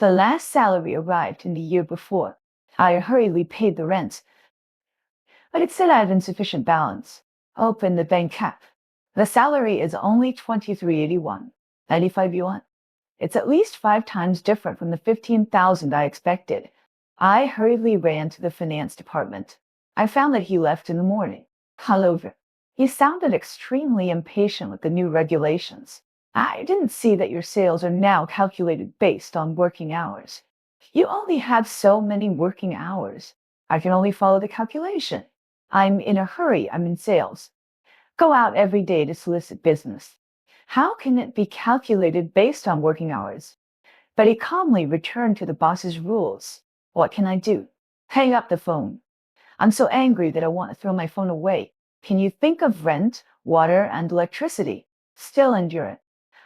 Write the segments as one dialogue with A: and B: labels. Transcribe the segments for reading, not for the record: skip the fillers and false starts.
A: The last salary arrived in the year before. I hurriedly paid the rent, but it said I had insufficient balance. Open the bank app. The salary is only 2381, 95 yuan. It's at least 5 times different from the 15,000 I expected. I hurriedly ran to the finance department. I found that he left in the morning. However, he sounded extremely impatient with the new regulations. I didn't see that your sales are now calculated based on working hours. You only have so many working hours. I can only follow the calculation. I'm in a hurry. I'm in sales. Go out every day to solicit business. How can it be calculated based on working hours? But he calmly returned to the boss's rules. What can I do? Hang up the phone. I'm so angry that I want to throw my phone away. Can you think of rent, water, and electricity? Still endure it.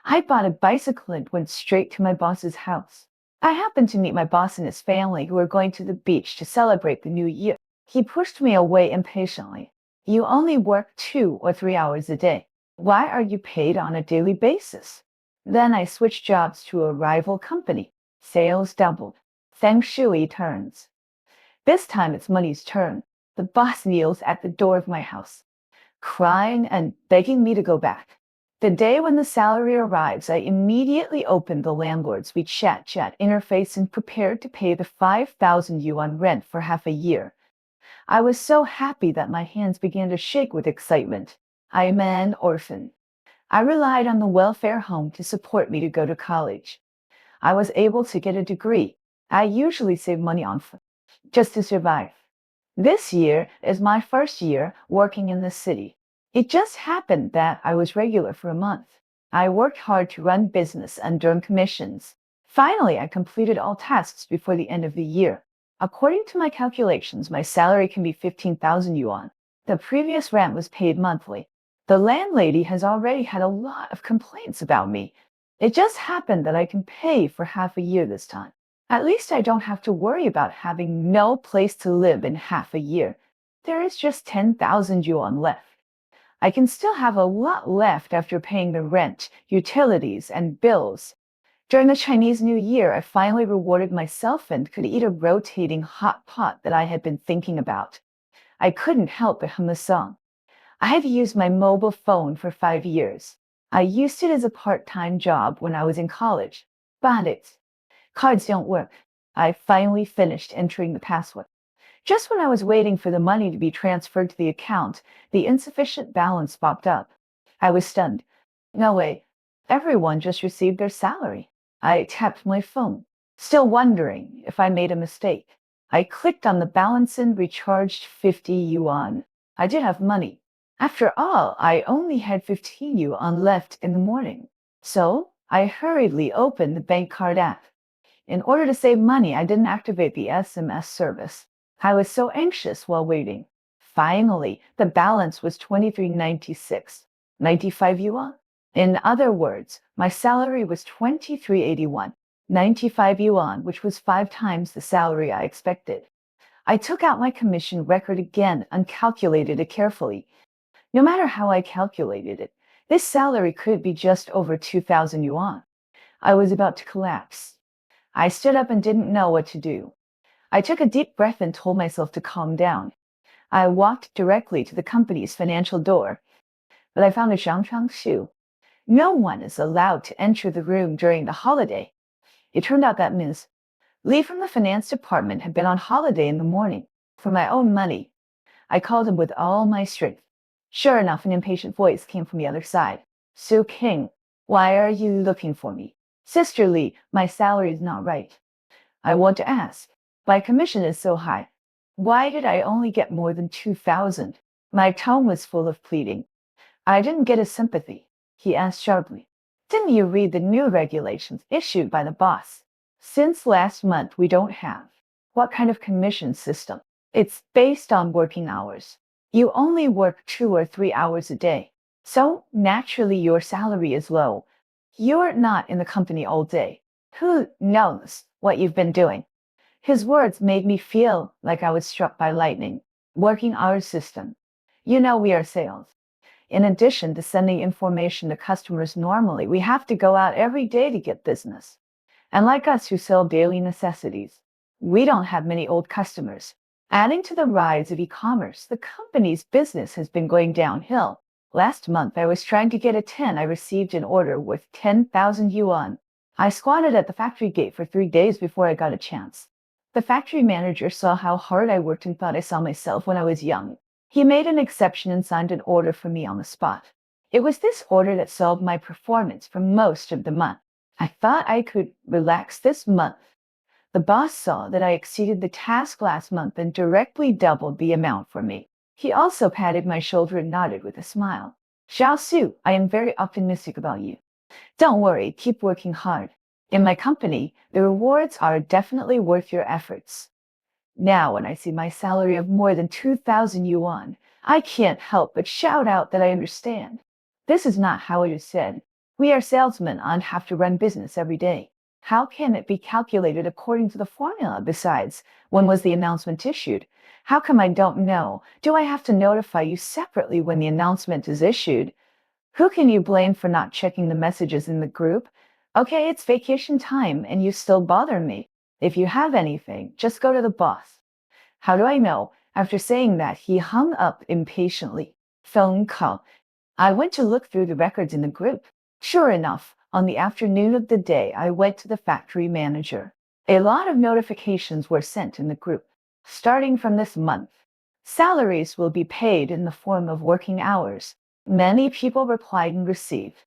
A: I bought a bicycle and went straight to my boss's house. I happened to meet my boss and his family who were going to the beach to celebrate the new year. He pushed me away impatiently. You only work 2 or 3 hours a day. Why are you paid on a daily basis? Then I switched jobs to a rival company. Sales doubled. Feng Shui turns. This time it's money's turn. The boss kneels at the door of my house, crying and begging me to go back. The day when the salary arrives, I immediately opened the landlord's WeChat interface and prepared to pay the 5,000 yuan rent for half a year. I was so happy that my hands began to shake with excitement. I am an orphan. I relied on the welfare home to support me to go to college. I was able to get a degree. I usually save money on food just to survive. This year is my first year working in the city. It just happened that I was regular for a month. I worked hard to run business and earn commissions. Finally, I completed all tasks before the end of the year. According to my calculations, my salary can be 15,000 yuan. The previous rent was paid monthly. The landlady has already had a lot of complaints about me. It just happened that I can pay for half a year this time. At least I don't have to worry about having no place to live in half a year. There is just 10,000 yuan left. I can still have a lot left after paying the rent, utilities, and bills. During the Chinese New Year, I finally rewarded myself and could eat a rotating hot pot that I had been thinking about. I couldn't help but hum a song. I have used my mobile phone for 5 years. I used it as a part-time job when I was in college, but cards don't work. I finally finished entering the password. Just when I was waiting for the money to be transferred to the account, the insufficient balance popped up. I was stunned. No way. Everyone just received their salary. I tapped my phone, still wondering if I made a mistake. I clicked on the balance and recharged 50 yuan. I did have money. After all, I only had 15 yuan left in the morning. So I hurriedly opened the bank card app. In order to save money, I didn't activate the SMS service. I was so anxious while waiting. Finally, the balance was 2396, 95 yuan. In other words, my salary was 2381, 95 yuan, which was 5 times the salary I expected. I took out my commission record again and calculated it carefully. No matter how I calculated it, this salary could be just over 2,000 yuan. I was about to collapse. I stood up and didn't know what to do. I took a deep breath and told myself to calm down. I walked directly to the company's financial door, but I found a Shangchang shoe. No one is allowed to enter the room during the holiday. It turned out that Ms. Lee from the finance department had been on holiday in the morning. For my own money, I called him with all my strength. Sure enough, an impatient voice came from the other side. Su King, why are you looking for me? Sister Lee, my salary is not right. I want to ask. My commission is so high. Why did I only get more than 2,000? My tone was full of pleading. I didn't get his sympathy. He asked sharply. Didn't you read the new regulations issued by the boss? Since last month, we don't have. What kind of commission system? It's based on working hours. You only work 2 or 3 hours a day. So naturally, your salary is low. You're not in the company all day. Who knows what you've been doing? His words made me feel like I was struck by lightning. Working hours system. You know we are sales. In addition to sending information to customers normally, we have to go out every day to get business. And like us who sell daily necessities, we don't have many old customers. Adding to the rise of e-commerce, the company's business has been going downhill. Last month, I was trying to get a 10. I received an order worth 10,000 yuan. I squatted at the factory gate for 3 days before I got a chance. The factory manager saw how hard I worked and thought I saw myself when I was young. He made an exception and signed an order for me on the spot. It was this order that solved my performance for most of the month. I thought I could relax this month. The boss saw that I exceeded the task last month and directly doubled the amount for me. He also patted my shoulder and nodded with a smile. Xiao Su, I am very optimistic about you. Don't worry, keep working hard. In my company, the rewards are definitely worth your efforts. Now, when I see my salary of more than 2,000 yuan, I can't help but shout out that I understand. This is not how it is said. We are salesmen and have to run business every day. How can it be calculated according to the formula? Besides, when was the announcement issued? How come I don't know? Do I have to notify you separately when the announcement is issued? Who can you blame for not checking the messages in the group? Okay, it's vacation time and you still bother me. If you have anything, just go to the boss. How do I know? After saying that, he hung up impatiently. Phone call. I went to look through the records in the group. Sure enough, on the afternoon of the day, I went to the factory manager. A lot of notifications were sent in the group. Starting from this month, salaries will be paid in the form of working hours. Many people replied and received.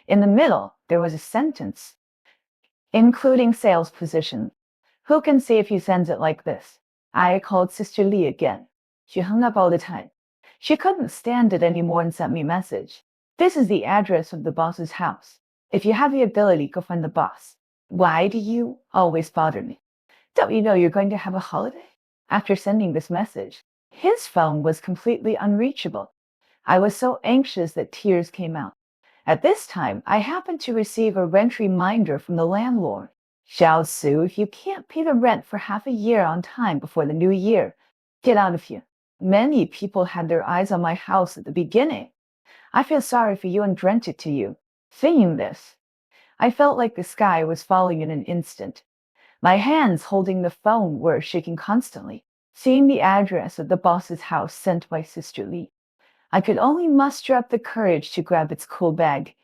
A: In the middle, there was a sentence, including sales position. Who can see if he sends it like this? I called Sister Lee again. She hung up all the time. She couldn't stand it anymore and sent me a message. This is the address of the boss's house. If you have the ability, go find the boss. Why do you always bother me? Don't you know you're going to have a holiday? After sending this message, his phone was completely unreachable. I was so anxious that tears came out. At this time, I happened to receive a rent reminder from the landlord. Xiao Su, if you can't pay the rent for half a year on time before the new year, get out of here. Many people had their eyes on my house at the beginning. I feel sorry for you and rent it to you. Seeing this, I felt like the sky was falling in an instant. My hands holding the phone were shaking constantly. Seeing the address of the boss's house sent by Sister Lee, I could only muster up the courage to grab its cool bag,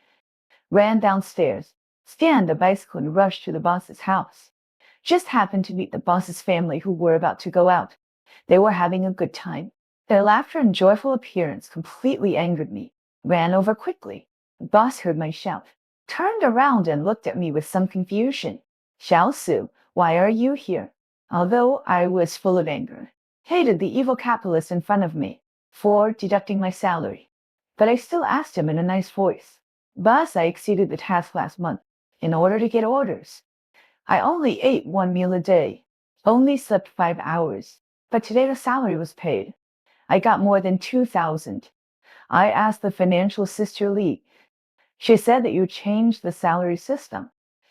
A: ran downstairs, scanned the bicycle and rushed to the boss's house. Just happened to meet the boss's family who were about to go out. They were having a good time. Their laughter and joyful appearance completely angered me. Ran over quickly. The boss heard my shout, turned around and looked at me with some confusion. Xiao Su, why are you here? Although I was full of anger, hated the evil capitalist in front of me for deducting my salary. But I still asked him in a nice voice. Boss, I exceeded the task last month in order to get orders. I only ate one meal a day, only slept 5 hours, but today the salary was paid. I got more than 2,000. I asked the financial Sister Lee. She said that you changed the salary system.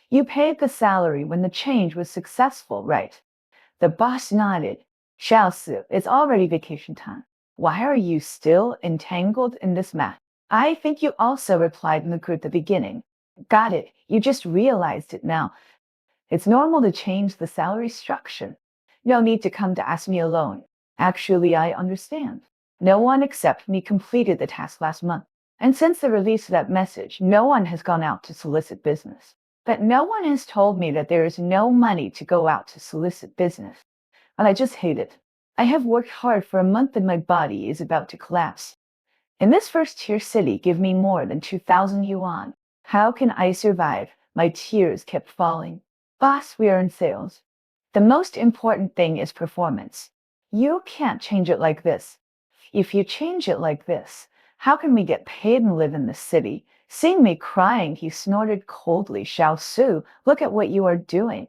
A: You paid the salary when the change was successful, right? The boss nodded. Xiao Su, it's already vacation time. Why are you still entangled in this matter? I think you also replied in the group at the beginning. Got it. You just realized it now. It's normal to change the salary structure. No need to come to ask me alone. Actually, I understand. No one except me completed the task last month. And since the release of that message, no one has gone out to solicit business. But no one has told me that there is no money to go out to solicit business. And I just hate it. I have worked hard for a month and my body is about to collapse. In this first-tier city, give me more than 2,000 yuan. How can I survive? My tears kept falling. Boss, we are in sales. The most important thing is performance. You can't change it like this. If you change it like this, how can we get paid and live in the city? Seeing me crying, he snorted coldly. Xiao Su, look at what you are doing.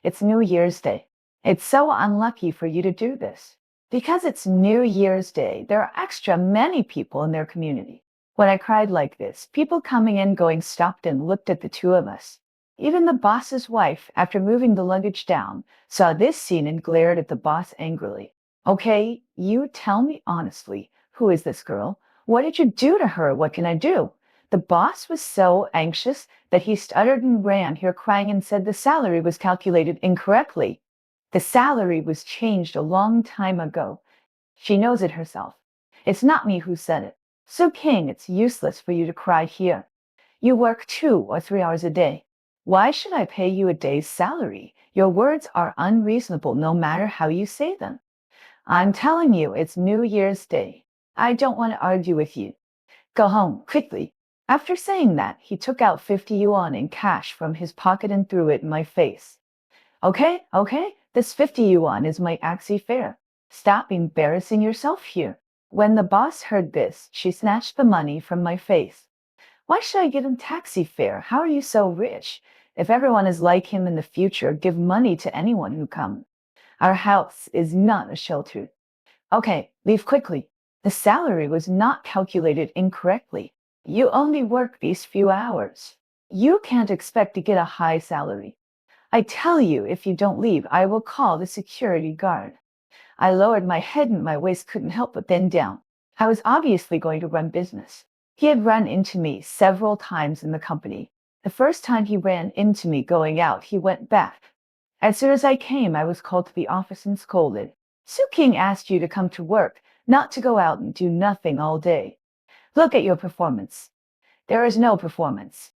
A: It's New Year's Day. It's so unlucky for you to do this. Because it's New Year's Day, there are extra many people in their community. When I cried like this, people coming and going stopped and looked at the two of us. Even the boss's wife, after moving the luggage down, saw this scene and glared at the boss angrily. Okay, you tell me honestly, who is this girl? What did you do to her? What can I do? The boss was so anxious that he stuttered and ran here crying and said the salary was calculated incorrectly. The salary was changed a long time ago. She knows it herself. It's not me who said it. So King, it's useless for you to cry here. You work 2 or 3 hours a day. Why should I pay you a day's salary? Your words are unreasonable no matter how you say them. I'm telling you, it's New Year's Day. I don't want to argue with you. Go home, quickly. After saying that, he took out 50 yuan in cash from his pocket and threw it in my face. Okay, this 50 yuan is my axi fare. Stop embarrassing yourself here. When the boss heard this, she snatched the money from my face. Why should I give him taxi fare? How are you so rich? If everyone is like him in the future, give money to anyone who comes. Our house is not a shelter. Okay, leave quickly. The salary was not calculated incorrectly. You only work these few hours. You can't expect to get a high salary. I tell you, if you don't leave, I will call the security guard. I lowered my head and my waist couldn't help but bend down. I was obviously going to run business. He had run into me several times in the company. The first time he ran into me going out, he went back. As soon as I came, I was called to the office and scolded. Su King asked you to come to work, not to go out and do nothing all day. Look at your performance. There is no performance.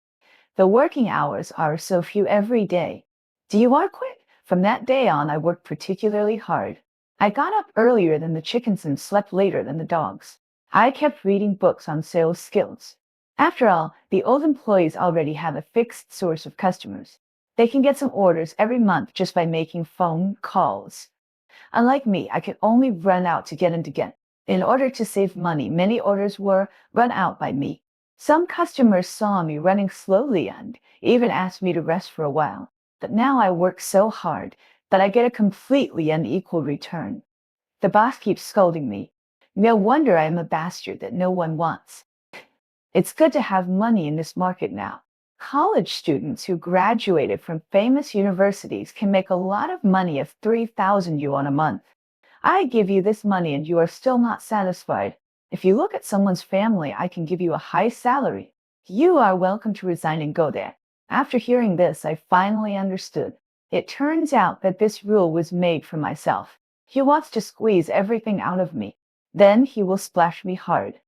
A: The working hours are so few every day. Do you want to quit? From that day on, I worked particularly hard. I got up earlier than the chickens and slept later than the dogs. I kept reading books on sales skills. After all, the old employees already have a fixed source of customers. They can get some orders every month just by making phone calls. Unlike me, I could only run out to get in to get. In order to save money, many orders were run out by me. Some customers saw me running slowly and even asked me to rest for a while. But now I work so hard that I get a completely unequal return. The boss keeps scolding me. No wonder I am a bastard that no one wants. It's good to have money in this market now. College students who graduated from famous universities can make a lot of money of 3,000 yuan a month. I give you this money and you are still not satisfied. If you look at someone's family, I can give you a high salary. You are welcome to resign and go there. After hearing this, I finally understood. It turns out that this rule was made for myself. He wants to squeeze everything out of me. Then he will splash me hard.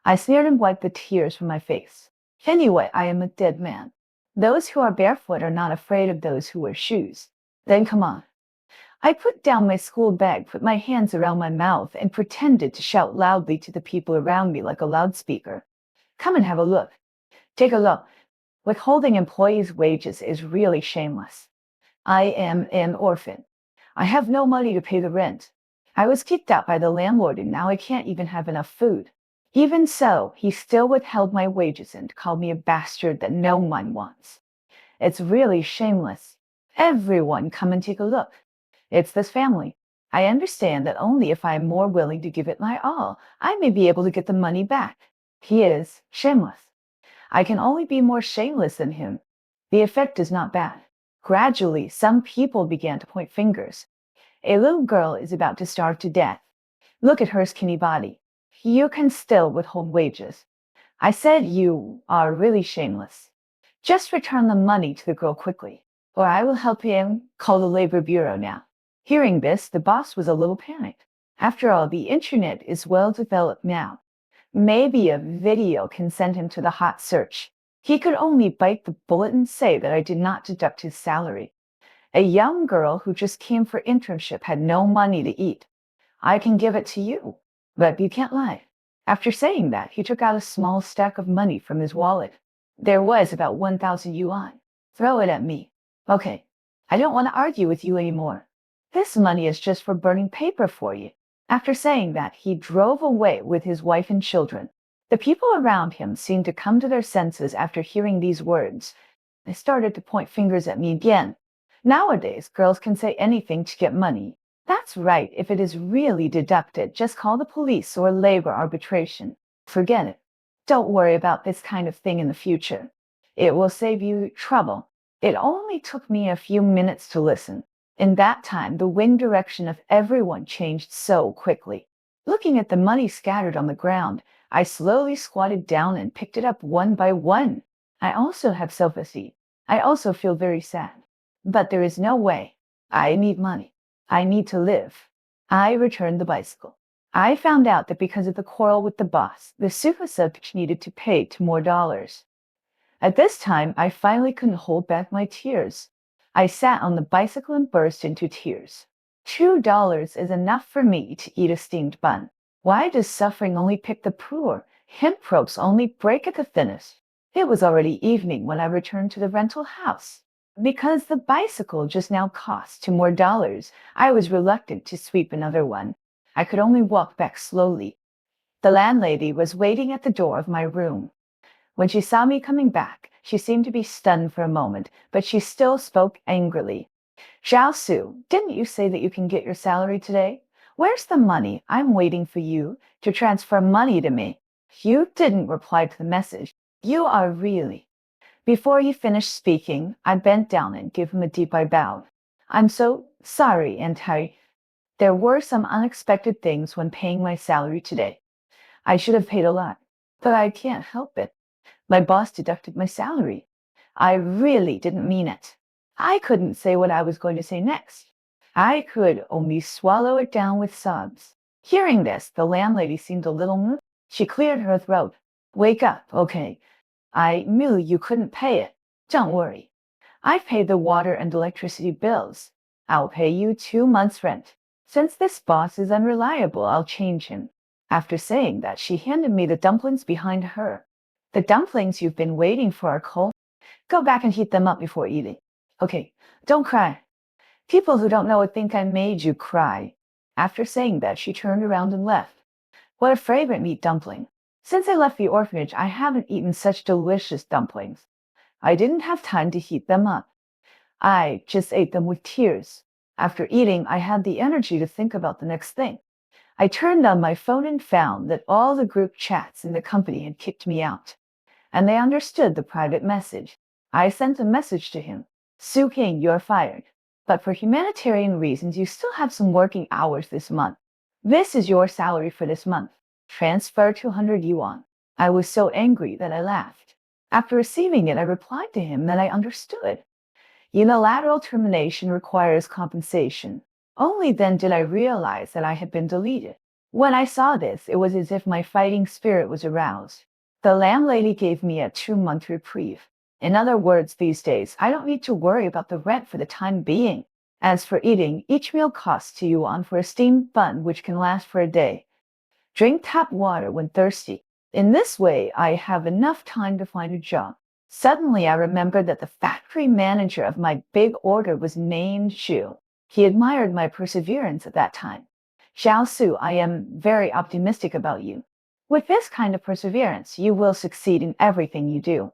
A: I sneered and wiped the tears from my face. Anyway, I am a dead man. Those who are barefoot are not afraid of those who wear shoes. Then come on. I put down my school bag, put my hands around my mouth, and pretended to shout loudly to the people around me like a loudspeaker. Come and have a look. Take a look. Withholding employees' wages is really shameless. I am an orphan. I have no money to pay the rent. I was kicked out by the landlord and now I can't even have enough food. Even so, he still withheld my wages and called me a bastard that no one wants. It's really shameless. Everyone come and take a look. It's this family. I understand that only if I am more willing to give it my all, I may be able to get the money back. He is shameless. I can only be more shameless than him. The effect is not bad. Gradually, some people began to point fingers. A little girl is about to starve to death. Look at her skinny body. You can still withhold wages. I said you are really shameless. Just return the money to the girl quickly, or I will help him call the labor bureau now. Hearing this, the boss was a little panicked. After all, the internet is well developed now. Maybe a video can send him to the hot search. He could only bite the bullet and say that I did not deduct his salary. A young girl who just came for internship had no money to eat. I can give it to you, but you can't lie. After saying that, he took out a small stack of money from his wallet. There was about 1,000 yuan. Throw it at me. Okay, I don't want to argue with you anymore. This money is just for burning paper for you. After saying that, he drove away with his wife and children. The people around him seemed to come to their senses after hearing these words. They started to point fingers at me again. Nowadays, girls can say anything to get money. That's right, if it is really deducted, just call the police or labor arbitration. Forget it. Don't worry about this kind of thing in the future. It will save you trouble. It only took me a few minutes to listen. In that time, the wind direction of everyone changed so quickly. Looking at the money scattered on the ground, I slowly squatted down and picked it up one by one. I also have self-esteem. I also feel very sad. But there is no way. I need money. I need to live. I returned the bicycle. I found out that because of the quarrel with the boss, the super subject needed to pay $2 more. At this time, I finally couldn't hold back my tears. I sat on the bicycle and burst into tears. $2 is enough for me to eat a steamed bun. Why does suffering only pick the poor? Hemp ropes only break at the thinnest. It was already evening when I returned to the rental house. Because the bicycle just now cost $2 more, I was reluctant to sweep another one. I could only walk back slowly. The landlady was waiting at the door of my room. When she saw me coming back, she seemed to be stunned for a moment, but she still spoke angrily. Xiaosu, didn't you say that you can get your salary today? Where's the money? I'm waiting for you to transfer money to me. You didn't reply to the message. You are really. Before he finished speaking, I bent down and gave him a deep bow. I'm so sorry, Antai. There were some unexpected things when paying my salary today. I should have paid a lot, but I can't help it. My boss deducted my salary. I really didn't mean it. I couldn't say what I was going to say next. I could only swallow it down with sobs. Hearing this, the landlady seemed a little moved. She cleared her throat. Wake up, okay? I knew you couldn't pay it. Don't worry. I've paid the water and electricity bills. I'll pay you 2 months' rent. Since this boss is unreliable, I'll change him. After saying that, she handed me the dumplings behind her. The dumplings you've been waiting for are cold. Go back and heat them up before eating. Okay, don't cry. People who don't know it think I made you cry. After saying that, she turned around and left. What a fragrant meat dumpling. Since I left the orphanage, I haven't eaten such delicious dumplings. I didn't have time to heat them up. I just ate them with tears. After eating, I had the energy to think about the next thing. I turned on my phone and found that all the group chats in the company had kicked me out. And they understood the private message. I sent a message to him. Su King, you're fired. But for humanitarian reasons, you still have some working hours this month. This is your salary for this month. Transfer 200 yuan. I was so angry that I laughed. After receiving it, I replied to him that I understood. Unilateral termination requires compensation. Only then did I realize that I had been deleted. When I saw this, it was as if my fighting spirit was aroused. The landlady gave me a 2-month reprieve. In other words, these days, I don't need to worry about the rent for the time being. As for eating, each meal costs 2 yuan for a steamed bun, which can last for a day. Drink tap water when thirsty. In this way, I have enough time to find a job. Suddenly, I remembered that the factory manager of my big order was named Xu. He admired my perseverance at that time. Xiaosu, I am very optimistic about you. With this kind of perseverance, you will succeed in everything you do.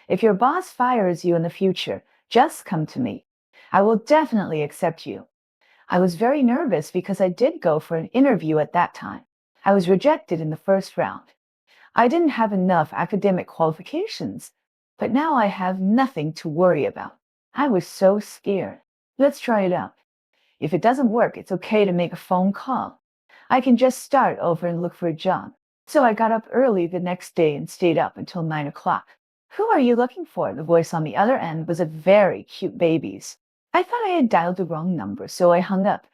A: If your boss fires you in the future, just come to me. I will definitely accept you. I was very nervous because I did go for an interview at that time. I was rejected in the first round. I didn't have enough academic qualifications, but now I have nothing to worry about. I was so scared. Let's try it out. If it doesn't work, it's okay to make a phone call. I can just start over and look for a job. So I got up early the next day and stayed up until 9 o'clock. Who are you looking for? The voice on the other end was a very cute baby's. I thought I had dialed the wrong number, so I hung up.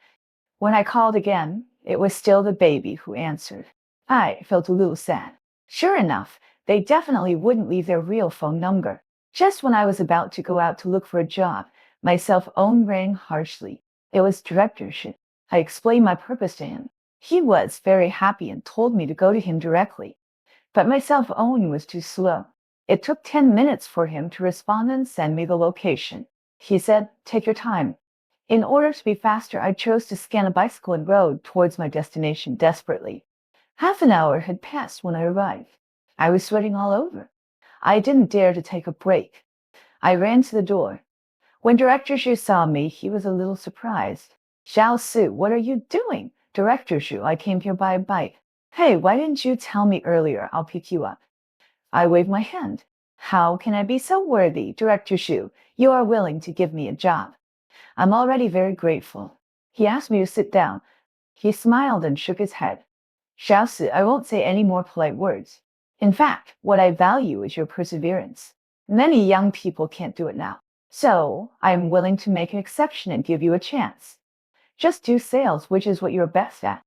A: When I called again, it was still the baby who answered. I felt a little sad. Sure enough, they definitely wouldn't leave their real phone number. Just when I was about to go out to look for a job, my cell phone rang harshly. It was Director Xu. I explained my purpose to him. He was very happy and told me to go to him directly. But my cell phone was too slow. It took 10 minutes for him to respond and send me the location. He said, take your time. In order to be faster, I chose to scan a bicycle and rode towards my destination desperately. Half an hour had passed when I arrived. I was sweating all over. I didn't dare to take a break. I ran to the door. When Director Xu saw me, he was a little surprised. Xiaosu, what are you doing? Director Xu, I came here by a bike. Hey, why didn't you tell me earlier? I'll pick you up. I waved my hand. How can I be so worthy, Director Xu? You are willing to give me a job. I'm already very grateful. He asked me to sit down. He smiled and shook his head. Xiaosi, I won't say any more polite words. In fact, what I value is your perseverance. Many young people can't do it now. So, I am willing to make an exception and give you a chance. Just do sales, which is what you're best at.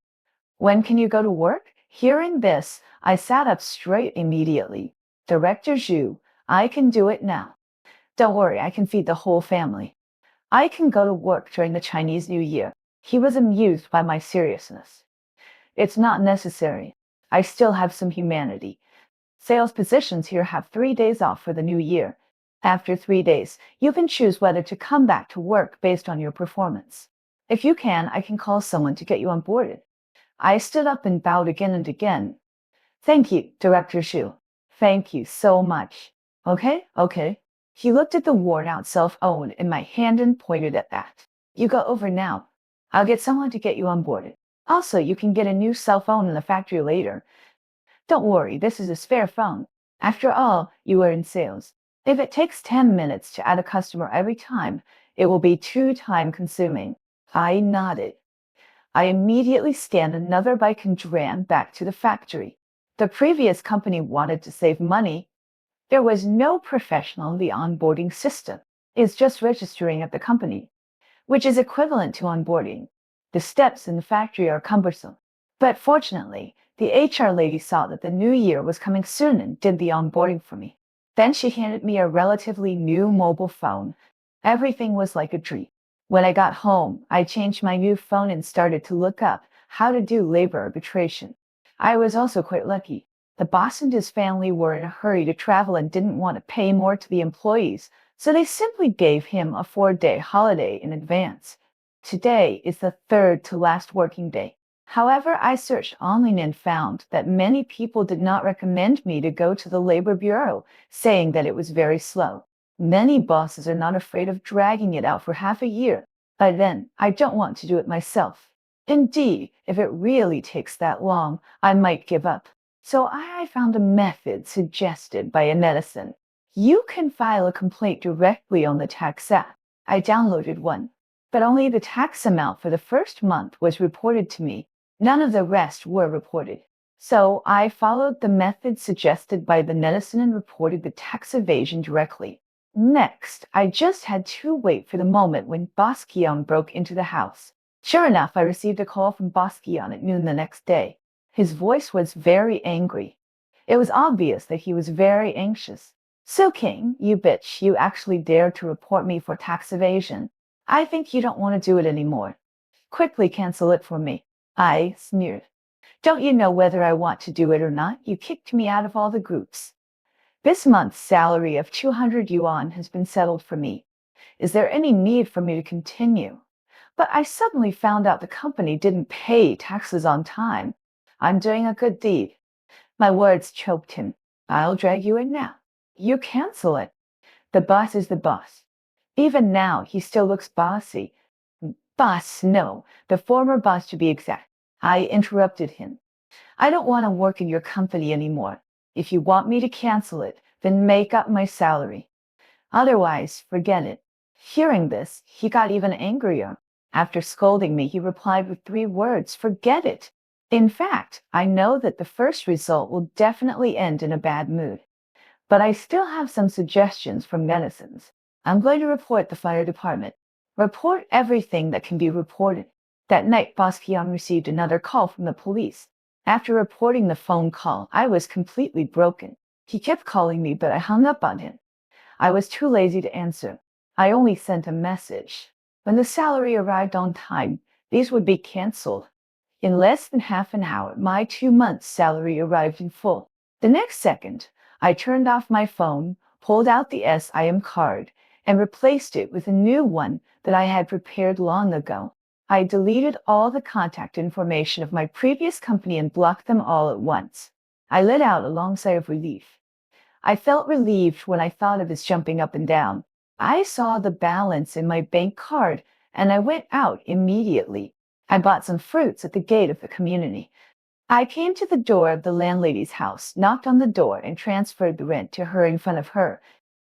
A: When can you go to work? Hearing this, I sat up straight immediately. Director Zhu, I can do it now. Don't worry, I can feed the whole family. I can go to work during the Chinese New Year. He was amused by my seriousness. It's not necessary. I still have some humanity. Sales positions here have 3 days off for the new year. After 3 days, you can choose whether to come back to work based on your performance. If you can, I can call someone to get you onboarded. I stood up and bowed again and again. Thank you, Director Xu. Thank you so much. Okay. He looked at the worn out cell phone in my hand and pointed at that. You go over now. I'll get someone to get you onboarded. Also, you can get a new cell phone in the factory later. Don't worry, this is a spare phone. After all, you are in sales. If it takes 10 minutes to add a customer every time, it will be too time consuming. I nodded. I immediately scanned another bike and ran back to the factory. The previous company wanted to save money. There was no professional in the onboarding system. It's just registering at the company, which is equivalent to onboarding. The steps in the factory are cumbersome. But fortunately, the HR lady saw that the new year was coming soon and did the onboarding for me. Then she handed me a relatively new mobile phone. Everything was like a dream. When I got home, I changed my new phone and started to look up how to do labor arbitration. I was also quite lucky. The boss and his family were in a hurry to travel and didn't want to pay more to the employees, so they simply gave him a 4-day holiday in advance. Today is the third to last working day. However, I searched online and found that many people did not recommend me to go to the Labor Bureau, saying that it was very slow. Many bosses are not afraid of dragging it out for half a year. But then, I don't want to do it myself. Indeed, if it really takes that long, I might give up. So I found a method suggested by a netizen. You can file a complaint directly on the tax app. I downloaded one, but only the tax amount for the first month was reported to me. None of the rest were reported. So I followed the method suggested by the netizen and reported the tax evasion directly. Next, I just had to wait for the moment when Boss Kion broke into the house. Sure enough, I received a call from Boss Kion at noon the next day. His voice was very angry. It was obvious that he was very anxious. So King, you bitch, you actually dared to report me for tax evasion. I think you don't want to do it anymore. Quickly cancel it for me. I sneered. Don't you know whether I want to do it or not? You kicked me out of all the groups. This month's salary of 200 yuan has been settled for me. Is there any need for me to continue? But I suddenly found out the company didn't pay taxes on time. I'm doing a good deed. My words choked him. I'll drag you in now. You cancel it. The boss is the boss. Even now, he still looks bossy. Boss, no, the former boss to be exact. I interrupted him. I don't want to work in your company anymore. If you want me to cancel it, then make up my salary. Otherwise, forget it. Hearing this, he got even angrier. After scolding me, he replied with 3 words, forget it. In fact, I know that the first result will definitely end in a bad mood. But I still have some suggestions from netizens. I'm going to report the fire department. Report everything that can be reported. That night, Boss Kian received another call from the police. After reporting the phone call, I was completely broken. He kept calling me, but I hung up on him. I was too lazy to answer. I only sent a message. When the salary arrived on time, these would be canceled. In less than half an hour, my 2 months' salary arrived in full. The next second, I turned off my phone, pulled out the SIM card, and replaced it with a new one that I had prepared long ago. I deleted all the contact information of my previous company and blocked them all at once. I let out a long sigh of relief. I felt relieved when I thought of his jumping up and down. I saw the balance in my bank card, and I went out immediately. I bought some fruits at the gate of the community. I came to the door of the landlady's house, knocked on the door, and transferred the rent to her in front of her.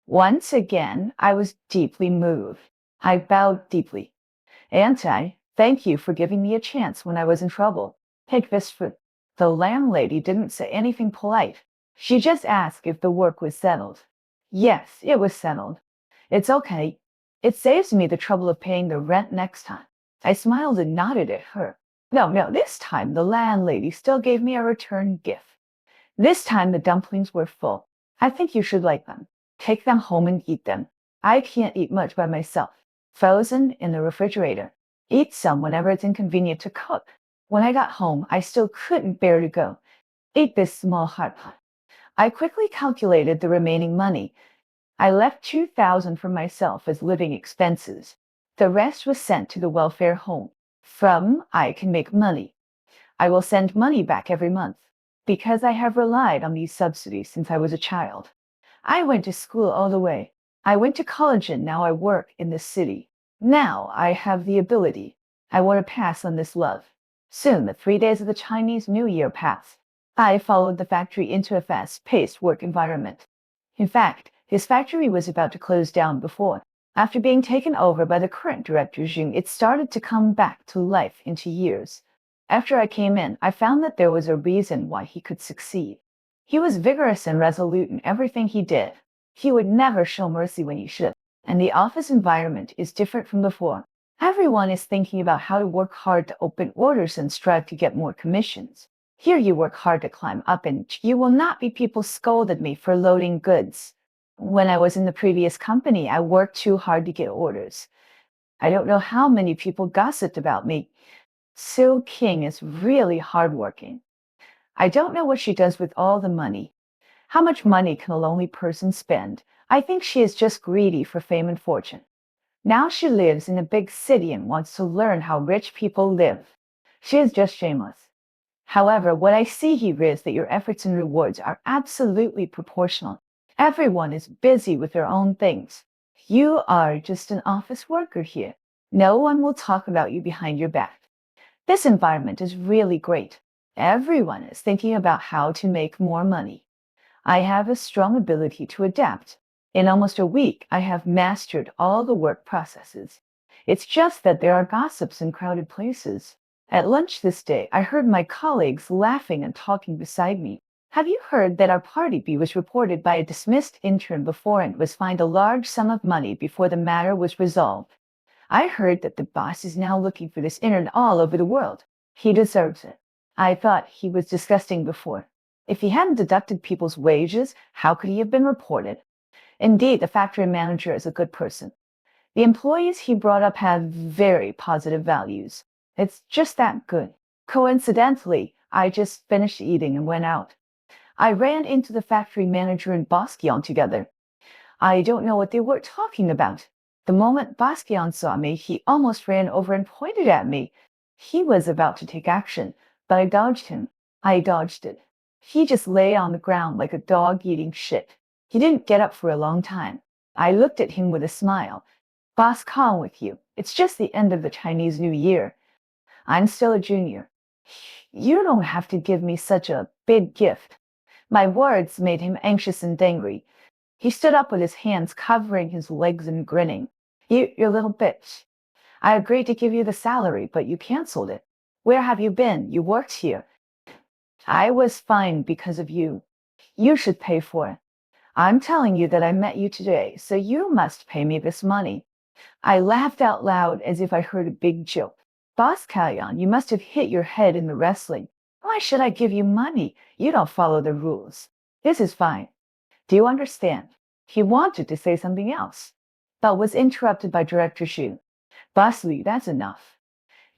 A: Once again, I was deeply moved. I bowed deeply. Auntie, thank you for giving me a chance when I was in trouble. Take this fruit. The landlady didn't say anything polite. She just asked if the work was settled. Yes, it was settled. It's okay. It saves me the trouble of paying the rent next time. I smiled and nodded at her. No, this time the landlady still gave me a return gift. This time the dumplings were full. I think you should like them. Take them home and eat them. I can't eat much by myself. Frozen in the refrigerator. Eat some whenever it's inconvenient to cook. When I got home, I still couldn't bear to go. Eat this small hot pot. I quickly calculated the remaining money. I left 2,000 for myself as living expenses. The rest was sent to the welfare home. From I can make money. I will send money back every month because I have relied on these subsidies since I was a child. I went to school all the way. I went to college and now I work in the city. Now I have the ability. I want to pass on this love. Soon the 3 days of the Chinese New Year passed. I followed the factory into a fast-paced work environment. In fact, his factory was about to close down before. After being taken over by the current director Jung, it started to come back to life into years. After I came in, I found that there was a reason why he could succeed. He was vigorous and resolute in everything he did. He would never show mercy when he should. And the office environment is different from before. Everyone is thinking about how to work hard to open orders and strive to get more commissions. Here you work hard to climb up and you will not be people scolded me for loading goods. When I was in the previous company, I worked too hard to get orders. I don't know how many people gossiped about me. Sue King is really hardworking. I don't know what she does with all the money. How much money can a lonely person spend? I think she is just greedy for fame and fortune. Now she lives in a big city and wants to learn how rich people live. She is just shameless. However, what I see here is that your efforts and rewards are absolutely proportional. Everyone is busy with their own things. You are just an office worker here. No one will talk about you behind your back. This environment is really great. Everyone is thinking about how to make more money. I have a strong ability to adapt. In almost a week, I have mastered all the work processes. It's just that there are gossips in crowded places. At lunch this day, I heard my colleagues laughing and talking beside me. Have you heard that our party B was reported by a dismissed intern before and was fined a large sum of money before the matter was resolved? I heard that the boss is now looking for this intern all over the world. He deserves it. I thought he was disgusting before. If he hadn't deducted people's wages, how could he have been reported? Indeed, the factory manager is a good person. The employees he brought up have very positive values. It's just that good. Coincidentally, I just finished eating and went out. I ran into the factory manager and Basquiat together. I don't know what they were talking about. The moment Basquiat saw me, he almost ran over and pointed at me. He was about to take action, but I dodged him. I dodged it. He just lay on the ground like a dog eating shit. He didn't get up for a long time. I looked at him with a smile. Boss, calm with you. It's just the end of the Chinese New Year. I'm still a junior. You don't have to give me such a big gift. My words made him anxious and angry. He stood up with his hands covering his legs and grinning. You little bitch. I agreed to give you the salary, but you canceled it. Where have you been? You worked here. I was fined because of you. You should pay for it. I'm telling you that I met you today, so you must pay me this money. I laughed out loud as if I heard a big joke. Boss Kalyan, you must have hit your head in the wrestling. Why should I give you money? You don't follow the rules. This is fine. Do you understand? He wanted to say something else, but was interrupted by Director Zhu. Boss Li, that's enough.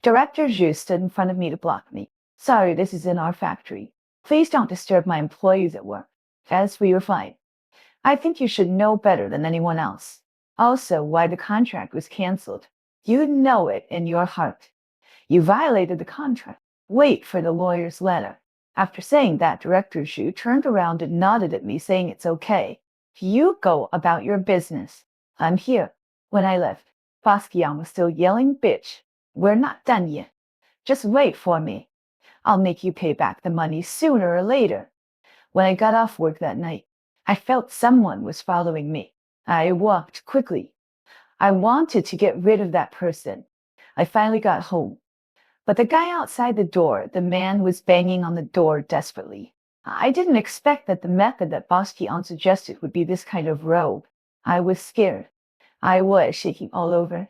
A: Director Zhu stood in front of me to block me. Sorry, this is in our factory. Please don't disturb my employees at work. As for your fine, I think you should know better than anyone else. Also, why the contract was canceled. You know it in your heart. You violated the contract. Wait for the lawyer's letter. After saying that, Director Zhu turned around and nodded at me, saying it's okay. You go about your business. I'm here. When I left, Basquiat was still yelling, bitch. We're not done yet. Just wait for me. I'll make you pay back the money sooner or later. When I got off work that night, I felt someone was following me. I walked quickly. I wanted to get rid of that person. I finally got home. But the guy outside the door, the man was banging on the door desperately. I didn't expect that the method that Bastian suggested would be this kind of rogue. I was scared. I was shaking all over.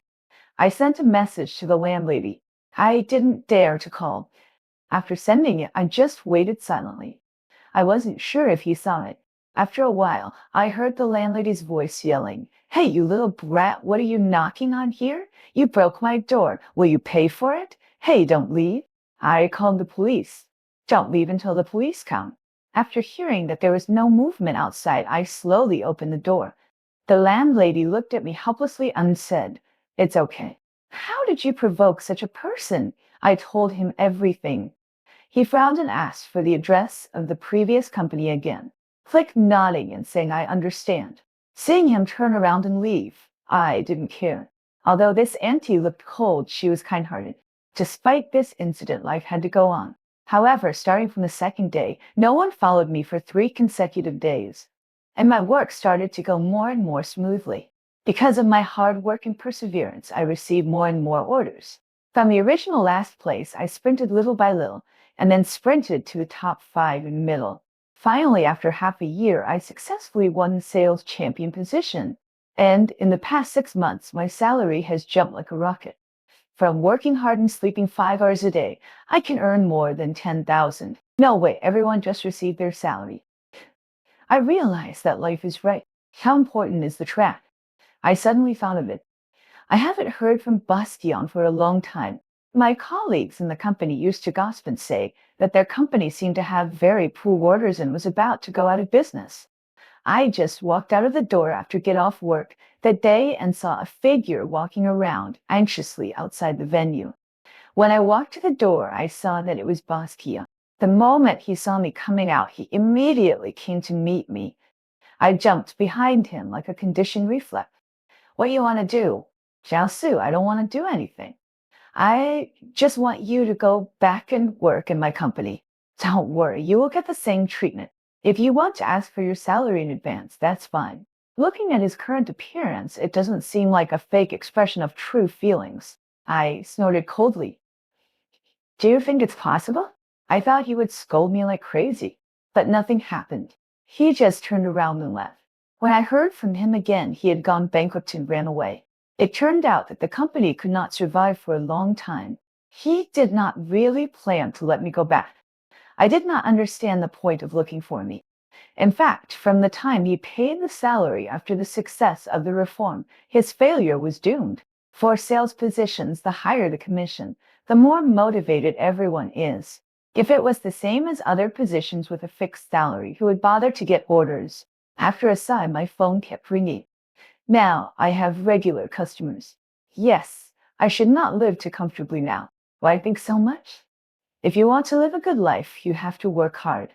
A: I sent a message to the landlady. I didn't dare to call. After sending it, I just waited silently. I wasn't sure if he saw it. After a while, I heard the landlady's voice yelling, "Hey, you little brat, what are you knocking on here? You broke my door. Will you pay for it? Hey, don't leave." I called the police. Don't leave until the police come. After hearing that there was no movement outside, I slowly opened the door. The landlady looked at me helplessly and said, "It's okay." "How did you provoke such a person?" I told him everything. He frowned and asked for the address of the previous company again. Click nodding and saying I understand. Seeing him turn around and leave, I didn't care. Although this auntie looked cold, she was kind-hearted. Despite this incident, life had to go on. However, starting from the second day, no one followed me for 3 consecutive days. And my work started to go more and more smoothly. Because of my hard work and perseverance, I received more and more orders. From the original last place, I sprinted little by little, and then sprinted to the top 5 in middle. Finally, after half a year, I successfully won the sales champion position. And in the past 6 months, my salary has jumped like a rocket. From working hard and sleeping 5 hours a day, I can earn more than 10,000. No way, everyone just received their salary. I realized that life is right. How important is the track? I suddenly thought of it. I haven't heard from Bastian for a long time. My colleagues in the company used to gossip and say that their company seemed to have very poor orders and was about to go out of business. I just walked out of the door after get off work that day and saw a figure walking around anxiously outside the venue. When I walked to the door, I saw that it was Bastian. The moment he saw me coming out, he immediately came to meet me. I jumped behind him like a conditioned reflex. "What you want to do?" "Jiaosu, I don't want to do anything. I just want you to go back and work in my company." "Don't worry, you will get the same treatment. If you want to ask for your salary in advance, that's fine." Looking at his current appearance, it doesn't seem like a fake expression of true feelings. I snorted coldly. "Do you think it's possible?" I thought he would scold me like crazy, but nothing happened. He just turned around and left. When I heard from him again, he had gone bankrupt and ran away. It turned out that the company could not survive for a long time. He did not really plan to let me go back. I did not understand the point of looking for me. In fact, from the time he paid the salary after the success of the reform, his failure was doomed. For sales positions, the higher the commission, the more motivated everyone is. If it was the same as other positions with a fixed salary, who would bother to get orders? After a sigh, my phone kept ringing. Now I have regular customers. Yes, I should not live too comfortably now. Why think so much? If you want to live a good life, you have to work hard.